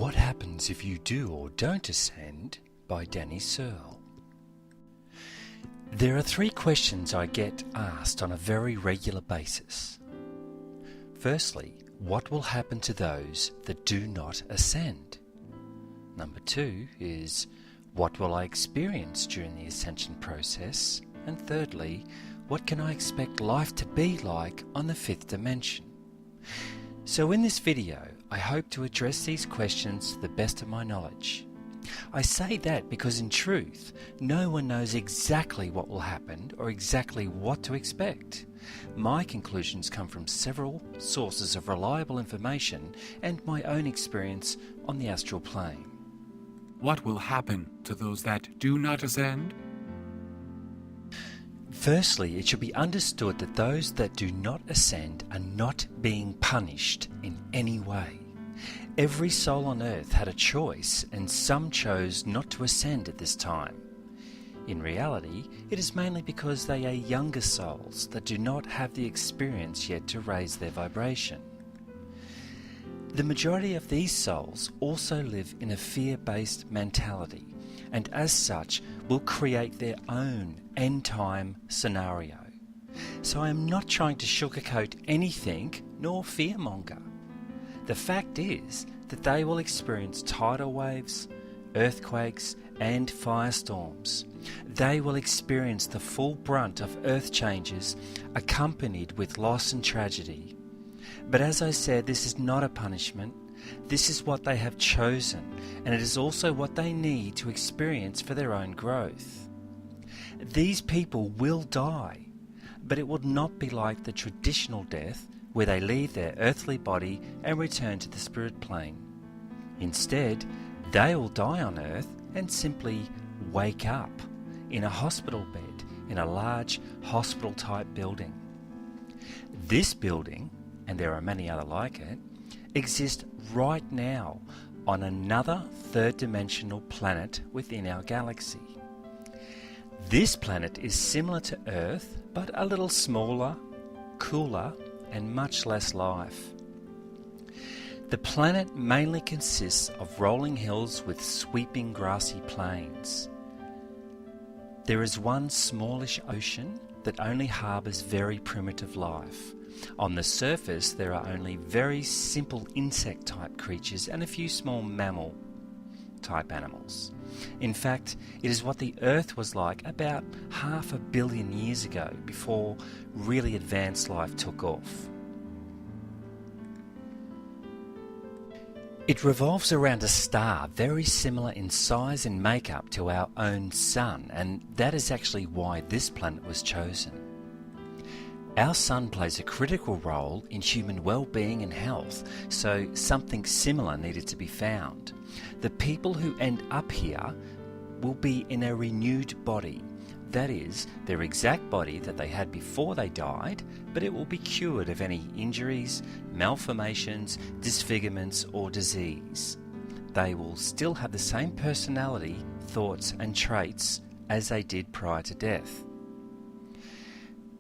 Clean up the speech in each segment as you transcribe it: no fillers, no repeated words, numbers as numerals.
What Happens If You Do or Don't Ascend by Danny Searle. There are 3 questions I get asked on a very regular basis. Firstly, what will happen to those that do not ascend? Number 2 is, what will I experience during the ascension process? And thirdly, what can I expect life to be like on the 5th dimension? So in this video, I hope to address these questions to the best of my knowledge. I say that because in truth, no one knows exactly what will happen or exactly what to expect. My conclusions come from several sources of reliable information and my own experience on the astral plane. What will happen to those that do not ascend? Firstly, it should be understood that those that do not ascend are not being punished in any way. Every soul on earth had a choice, and some chose not to ascend at this time. In reality, it is mainly because they are younger souls that do not have the experience yet to raise their vibration. The majority of these souls also live in a fear-based mentality, and as such will create their own end-time scenario. So I am not trying to sugarcoat anything nor fearmonger. The fact is that they will experience tidal waves, earthquakes and firestorms. They will experience the full brunt of earth changes accompanied with loss and tragedy. But as I said, this is not a punishment. This is what they have chosen, and it is also what they need to experience for their own growth. These people will die, but it will not be like the traditional death where they leave their earthly body and return to the spirit plane. Instead, they will die on earth and simply wake up in a hospital bed in a large hospital-type building. This building, and there are many other like it, exist right now on another third-dimensional planet within our galaxy. This planet is similar to Earth, but a little smaller, cooler, and much less life. The planet mainly consists of rolling hills with sweeping grassy plains. There is one smallish ocean that only harbours very primitive life. On the surface there are only very simple insect-type creatures and a few small mammal-type animals. In fact, it is what the Earth was like about 500 million years ago, before really advanced life took off. It revolves around a star very similar in size and makeup to our own Sun, and that is actually why this planet was chosen. Our Sun plays a critical role in human well-being and health, so something similar needed to be found. The people who end up here will be in a renewed body. That is, their exact body that they had before they died, but it will be cured of any injuries, malformations, disfigurements or disease. They will still have the same personality, thoughts and traits as they did prior to death.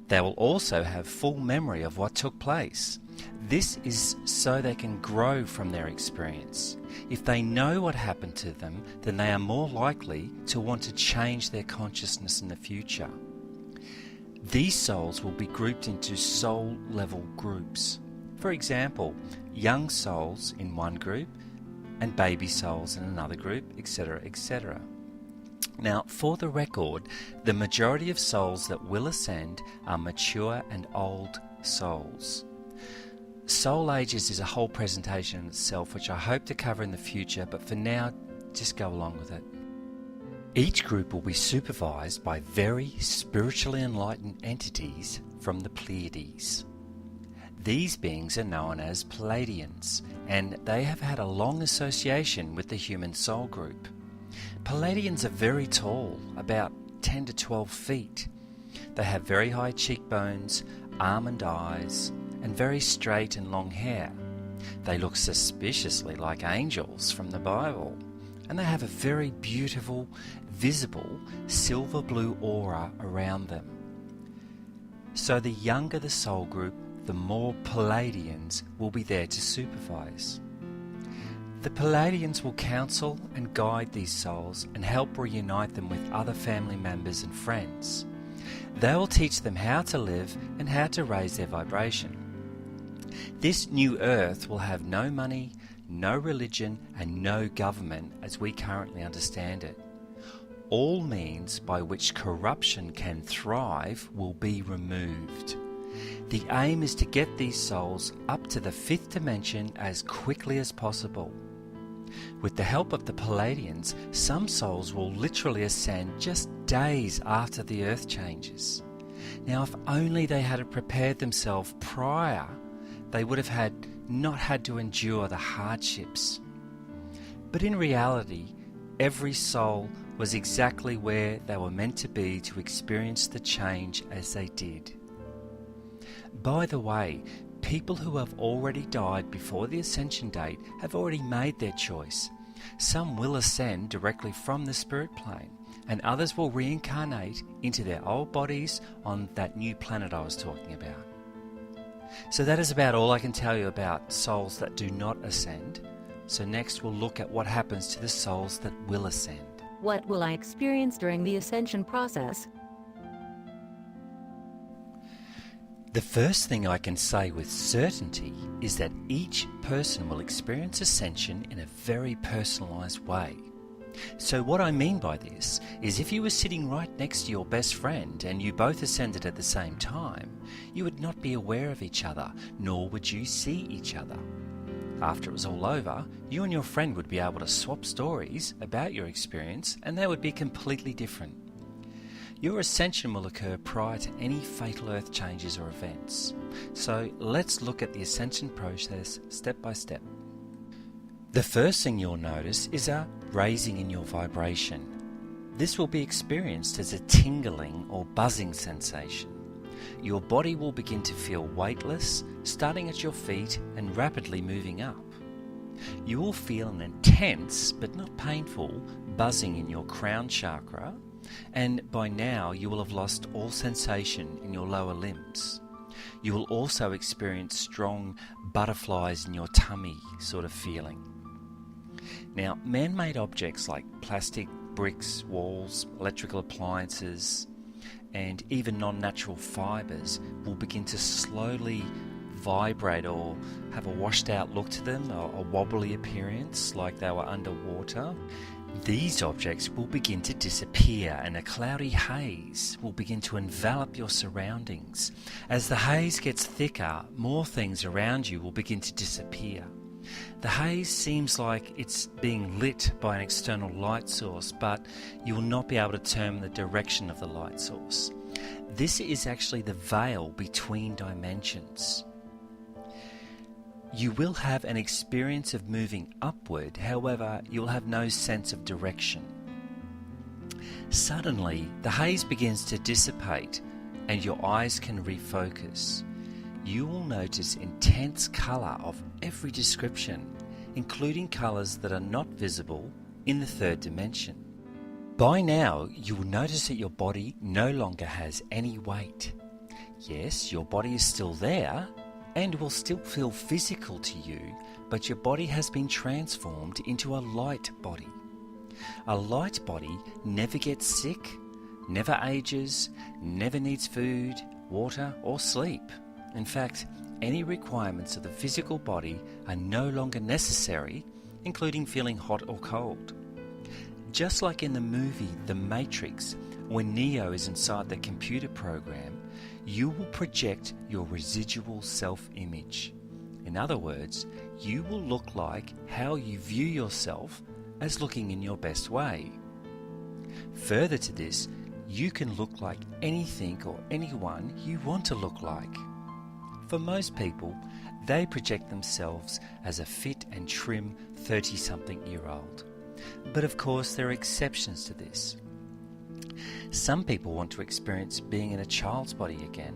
They will also have full memory of what took place. This is so they can grow from their experience. If they know what happened to them, then they are more likely to want to change their consciousness in the future. These souls will be grouped into soul-level groups. For example, young souls in one group and baby souls in another group, etc., etc. Now, for the record, the majority of souls that will ascend are mature and old souls. Soul ages is a whole presentation in itself, which I hope to cover in the future, but for now, just go along with it. Each group will be supervised by very spiritually enlightened entities from the Pleiades. These beings are known as Pleiadians, and they have had a long association with the human soul group. Pleiadians are very tall, about 10 to 12 feet. They have very high cheekbones, almond eyes, and very straight and long hair. They look suspiciously like angels from the Bible, and they have a very beautiful, visible, silver blue aura around them. So the younger the soul group, the more Pleiadians will be there to supervise. The Palladians will counsel and guide these souls and help reunite them with other family members and friends. They will teach them how to live and how to raise their vibration. This new earth will have no money, no religion, and no government as we currently understand it. All means by which corruption can thrive will be removed. The aim is to get these souls up to the 5th dimension as quickly as possible. With the help of the Palladians, some souls will literally ascend just days after the earth changes. Now, if only they had prepared themselves prior, they would have not had to endure the hardships. But in reality, every soul was exactly where they were meant to be to experience the change as they did. By the way, people who have already died before the ascension date have already made their choice. Some will ascend directly from the spirit plane, and others will reincarnate into their old bodies on that new planet I was talking about. So that is about all I can tell you about souls that do not ascend. So next we'll look at what happens to the souls that will ascend. What will I experience during the ascension process? The first thing I can say with certainty is that each person will experience ascension in a very personalised way. So what I mean by this is if you were sitting right next to your best friend and you both ascended at the same time, you would not be aware of each other, nor would you see each other. After it was all over, you and your friend would be able to swap stories about your experience, and they would be completely different. Your ascension will occur prior to any fatal earth changes or events. So let's look at the ascension process step by step. The first thing you'll notice is a raising in your vibration. This will be experienced as a tingling or buzzing sensation. Your body will begin to feel weightless, starting at your feet and rapidly moving up. You will feel an intense, but not painful, buzzing in your crown chakra, and by now you will have lost all sensation in your lower limbs. You will also experience strong butterflies in your tummy sort of feeling. Now, man-made objects like plastic, bricks, walls, electrical appliances, and even non-natural fibres will begin to slowly vibrate or have a washed out look to them, a wobbly appearance like they were underwater. These objects will begin to disappear and a cloudy haze will begin to envelop your surroundings. As the haze gets thicker, more things around you will begin to disappear. The haze seems like it's being lit by an external light source, but you will not be able to determine the direction of the light source. This is actually the veil between dimensions. You will have an experience of moving upward, however, you'll have no sense of direction. Suddenly, the haze begins to dissipate and your eyes can refocus. You will notice intense colour of every description, including colours that are not visible in the 3rd dimension. By now, you will notice that your body no longer has any weight. Yes, your body is still there and will still feel physical to you, but your body has been transformed into a light body. A light body never gets sick, never ages, never needs food, water or sleep. In fact, any requirements of the physical body are no longer necessary, including feeling hot or cold. Just like in the movie The Matrix, when Neo is inside the computer program, you will project your residual self-image. In other words, you will look like how you view yourself as looking in your best way. Further to this, you can look like anything or anyone you want to look like. For most people, they project themselves as a fit and trim 30-something-year-old. But of course, there are exceptions to this. Some people want to experience being in a child's body again,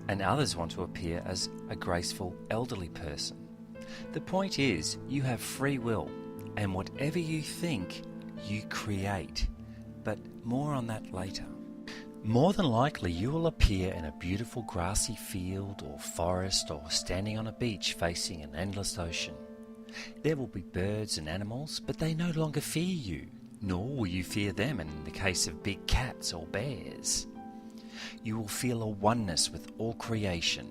and others want to appear as a graceful elderly person. The point is, you have free will, and whatever you think, you create. But more on that later. More than likely, you will appear in a beautiful grassy field or forest or standing on a beach facing an endless ocean. There will be birds and animals, but they no longer fear you, nor will you fear them in the case of big cats or bears. You will feel a oneness with all creation.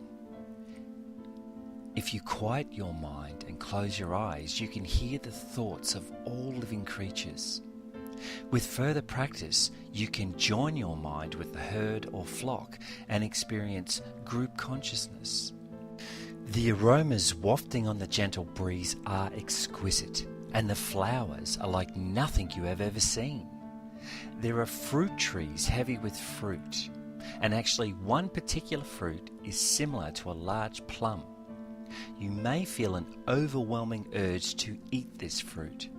If you quiet your mind and close your eyes, you can hear the thoughts of all living creatures. With further practice, you can join your mind with the herd or flock and experience group consciousness. The aromas wafting on the gentle breeze are exquisite, and the flowers are like nothing you have ever seen. There are fruit trees heavy with fruit, and actually one particular fruit is similar to a large plum. You may feel an overwhelming urge to eat this fruit.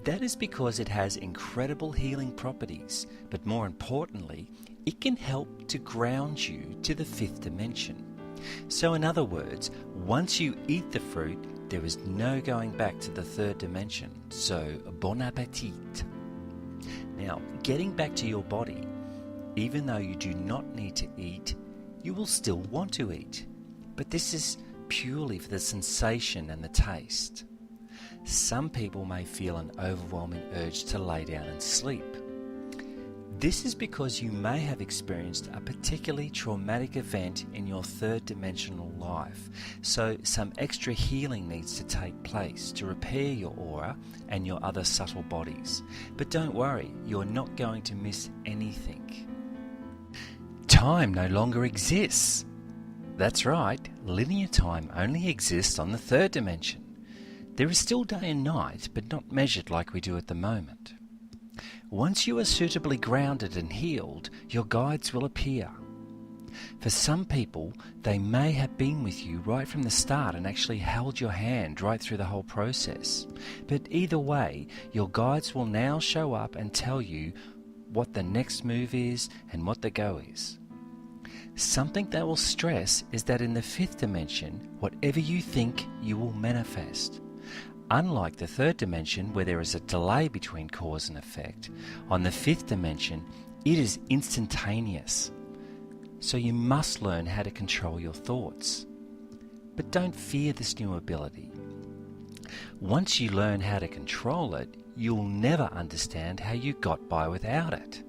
That is because it has incredible healing properties, but more importantly, it can help to ground you to the fifth dimension. So in other words, once you eat the fruit, there is no going back to the third dimension. So bon appetit. Now, getting back to your body, even though you do not need to eat, you will still want to eat. But this is purely for the sensation and the taste. Some people may feel an overwhelming urge to lay down and sleep. This is because you may have experienced a particularly traumatic event in your third dimensional life, so some extra healing needs to take place to repair your aura and your other subtle bodies. But don't worry, you're not going to miss anything. Time no longer exists. That's right, linear time only exists on the third dimension. There is still day and night, but not measured like we do at the moment. Once you are suitably grounded and healed, your guides will appear. For some people, they may have been with you right from the start and actually held your hand right through the whole process. But either way, your guides will now show up and tell you what the next move is and what the go is. Something they will stress is that in the fifth dimension, whatever you think, you will manifest. Unlike the third dimension, where there is a delay between cause and effect, on the fifth dimension, it is instantaneous. So you must learn how to control your thoughts. But don't fear this new ability. Once you learn how to control it, you'll never understand how you got by without it.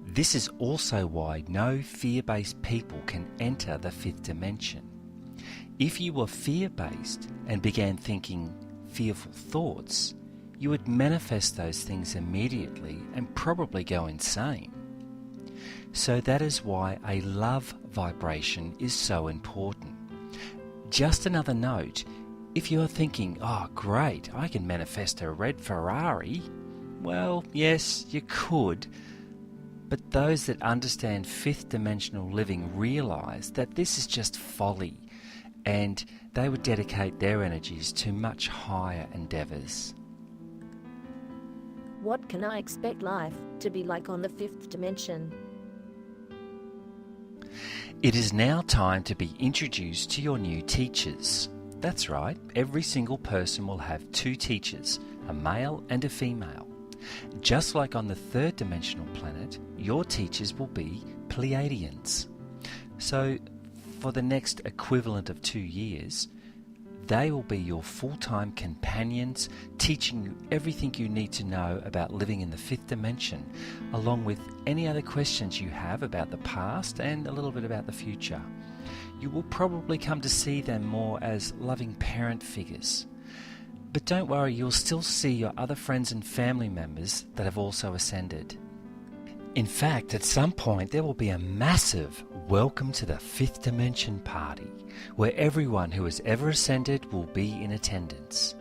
This is also why no fear-based people can enter the fifth dimension. If you were fear-based and began thinking fearful thoughts, you would manifest those things immediately and probably go insane. So that is why a love vibration is so important. Just another note, if you are thinking, oh great, I can manifest a red Ferrari, well, yes, you could, but those that understand fifth dimensional living realize that this is just folly, and they would dedicate their energies to much higher endeavours. What can I expect life to be like on the fifth dimension? It is now time to be introduced to your new teachers. That's right, every single person will have two teachers, a male and a female. Just like on the third dimensional planet, your teachers will be Pleiadians. So, for the next equivalent of 2 years, they will be your full-time companions, teaching you everything you need to know about living in the fifth dimension, along with any other questions you have about the past and a little bit about the future. You will probably come to see them more as loving parent figures. But don't worry, you'll still see your other friends and family members that have also ascended. In fact, at some point there will be a massive welcome to the fifth dimension party, where everyone who has ever ascended will be in attendance.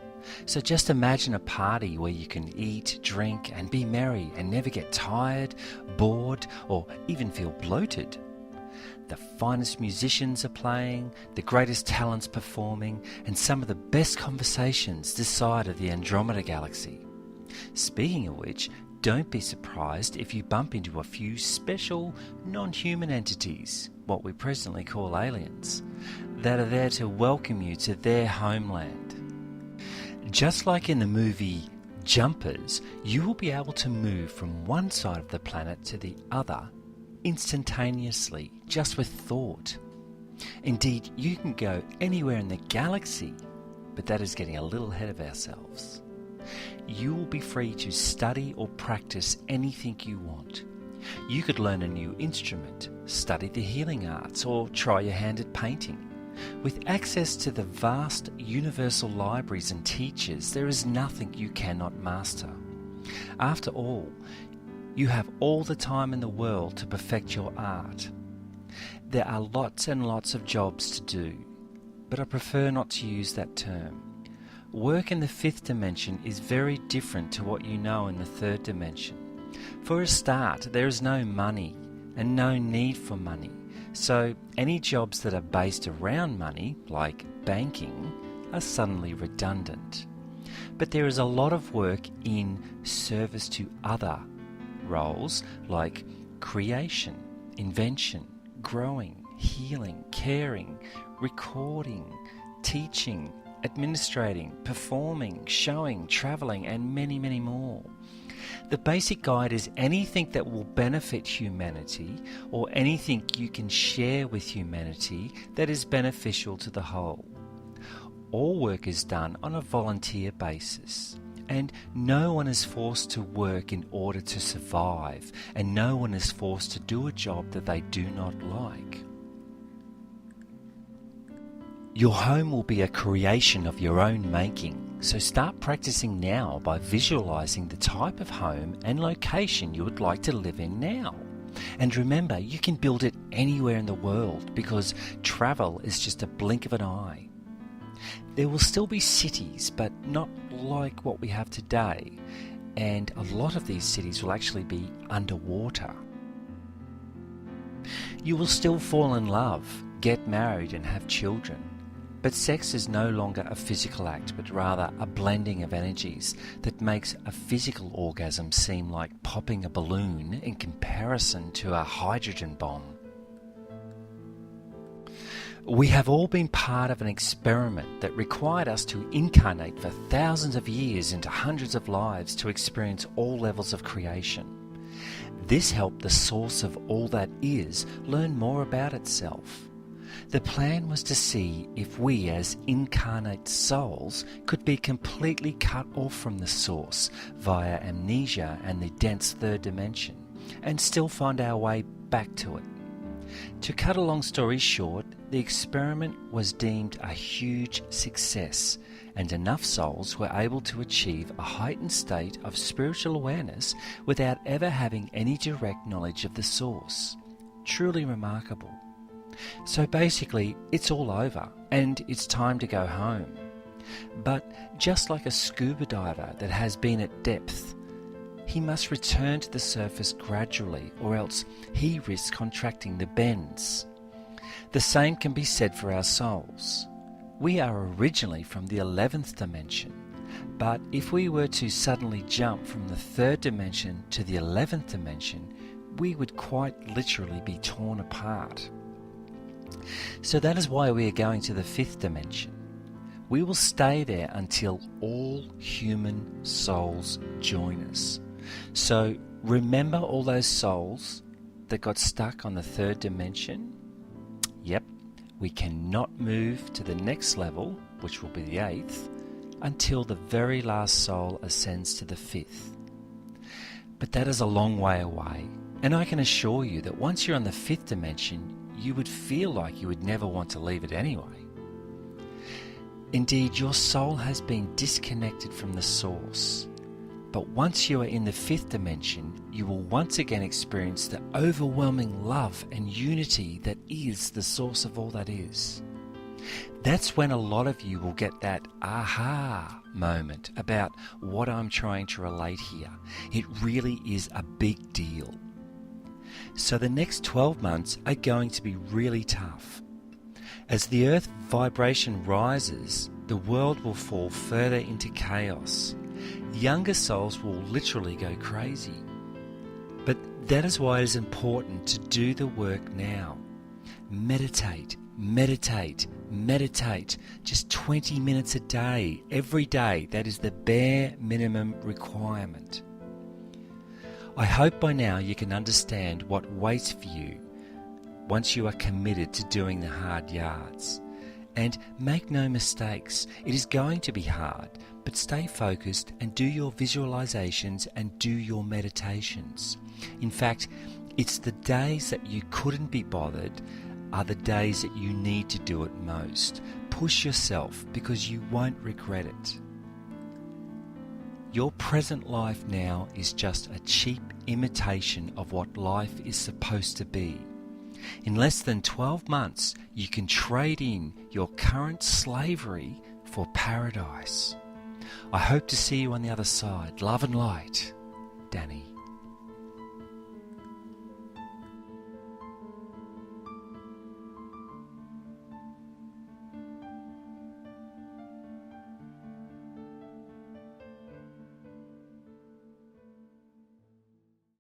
So just imagine a party where you can eat, drink and be merry and never get tired, bored or even feel bloated. The finest musicians are playing, the greatest talents performing, and some of the best conversations this side of the Andromeda Galaxy. Speaking of which, don't be surprised if you bump into a few special non-human entities, what we presently call aliens, that are there to welcome you to their homeland. Just like in the movie Jumpers, you will be able to move from one side of the planet to the other instantaneously, just with thought. Indeed, you can go anywhere in the galaxy but that is getting a little ahead of ourselves. You will be free to study or practice anything you want. You could learn a new instrument, study the healing arts, or try your hand at painting. With access to the vast universal libraries and teachers, there is nothing you cannot master. After all, you have all the time in the world to perfect your art. There are lots and lots of jobs to do, but I prefer not to use that term. Work in the fifth dimension is very different to what you know in the third dimension. For a start, there is no money and no need for money, so any jobs that are based around money, like banking, are suddenly redundant. But there is a lot of work in service to other roles like creation, invention, growing, healing, caring, recording, teaching, administrating, performing, showing, travelling, and many, many more. The basic guide is anything that will benefit humanity or anything you can share with humanity that is beneficial to the whole. All work is done on a volunteer basis, and no one is forced to work in order to survive, and no one is forced to do a job that they do not like. Your home will be a creation of your own making, so start practicing now by visualizing the type of home and location you would like to live in now. And remember, you can build it anywhere in the world because travel is just a blink of an eye. There will still be cities, but not like what we have today, and a lot of these cities will actually be underwater. You will still fall in love, get married and have children. But sex is no longer a physical act, but rather a blending of energies that makes a physical orgasm seem like popping a balloon in comparison to a hydrogen bomb. We have all been part of an experiment that required us to incarnate for thousands of years into hundreds of lives to experience all levels of creation. This helped the source of all that is learn more about itself. The plan was to see if we as incarnate souls could be completely cut off from the source via amnesia and the dense third dimension and still find our way back to it. To cut a long story short, the experiment was deemed a huge success and enough souls were able to achieve a heightened state of spiritual awareness without ever having any direct knowledge of the source. Truly remarkable. So basically, it's all over and it's time to go home. But just like a scuba diver that has been at depth, he must return to the surface gradually or else he risks contracting the bends. The same can be said for our souls. We are originally from the 11th dimension, but if we were to suddenly jump from the 3rd dimension to the 11th dimension, we would quite literally be torn apart. So that is why we are going to the 5th dimension. We will stay there until all human souls join us. So remember all those souls that got stuck on the 3rd dimension? Yep, we cannot move to the next level, which will be the 8th, until the very last soul ascends to the 5th. But that is a long way away, and I can assure you that once you're on the 5th dimension, you would feel like you would never want to leave it anyway. Indeed, your soul has been disconnected from the source. But once you are in the 5th dimension, you will once again experience the overwhelming love and unity that is the source of all that is. That's when a lot of you will get that aha moment about what I'm trying to relate here. It really is a big deal. So the next 12 months are going to be really tough. As the Earth vibration rises, the world will fall further into chaos. Younger souls will literally go crazy. But that is why it is important to do the work now. Meditate, meditate, meditate. Just 20 minutes a day, every day. That is the bare minimum requirement. I hope by now you can understand what waits for you once you are committed to doing the hard yards. And make no mistakes, it is going to be hard, but stay focused and do your visualizations and do your meditations. In fact, it's the days that you couldn't be bothered are the days that you need to do it most. Push yourself because you won't regret it. Your present life now is just a cheap imitation of what life is supposed to be. In less than 12 months, you can trade in your current slavery for paradise. I hope to see you on the other side. Love and light, Danny.